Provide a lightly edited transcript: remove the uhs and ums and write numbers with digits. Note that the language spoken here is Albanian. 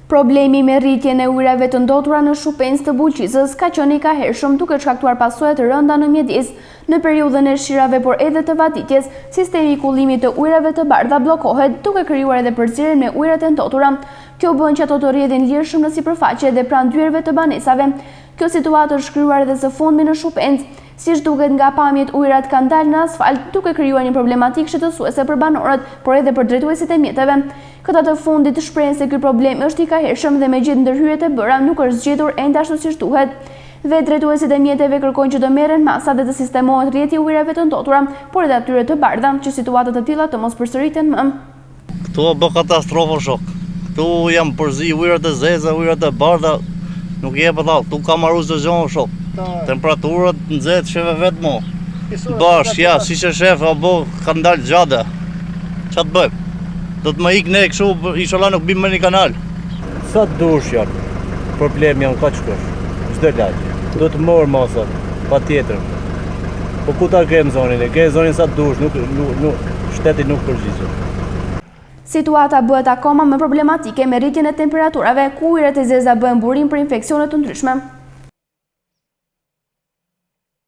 Problemi me rritjen e ujrave të ndotura në Shupencë të Bulqizës ka qenë i kahershëm duke shkaktuar pasojë të rënda në mjedis. Në periudhën e shirave por edhe të vaditjes, sistemi i kullimit të ujrave të bardha bllokohet, duke krijuar edhe përzierjen me ujrat e ndotura. Kjo bën që ato të rrjedhin lirshëm në sipërfaqe dhe pranë dyerve të banesave. Kjo situatë është krijuar edhe së fundmi në Shupencë. Siç duket nga pamjet, ujrat kanë dalë në asfalt, duke krijuar një problematikë shqetësuese për banorët, por edhe për drejtuesit e mjeteve. Këta të fundit shprehen se ky problem është i kahershëm dhe me gjithë ndërhyrjet e bëra nuk është zgjedhur ende ashtu siç duhet. Dhe drejtuesit e mjeteve kërkojnë që të merren masa dhe të sistemohet rrjeti i ujrave të ndotura, por edhe atyre të bardha, që situatat të tilla të mos përsëriten më. Këtu bë katastrofë shok. Këtu jam përzi ujrat e zeza, ujrat e bardha, nuk jep dall. Këtu ka marrë sezon shok. Temperaturat nxehet sheve vetë mo. Bash, ja, si që shef, abo, ka ndalë gjada. Qa të bëjmë? Do të më ikë ne këshu, inshallah nuk bimë më një kanal. Sa të dush janë, problemi janë ka qëkosh, çdo lagje. Do të morë masat, pa tjetër. Po ku ta kemë zonin e, ke zonin sa të dush, shteti nuk përgjigjet. Situata bëhet akoma më problematike me rritjen e temperaturave, ku ujrat e zeza bëhen burim për infeksione të ndryshme.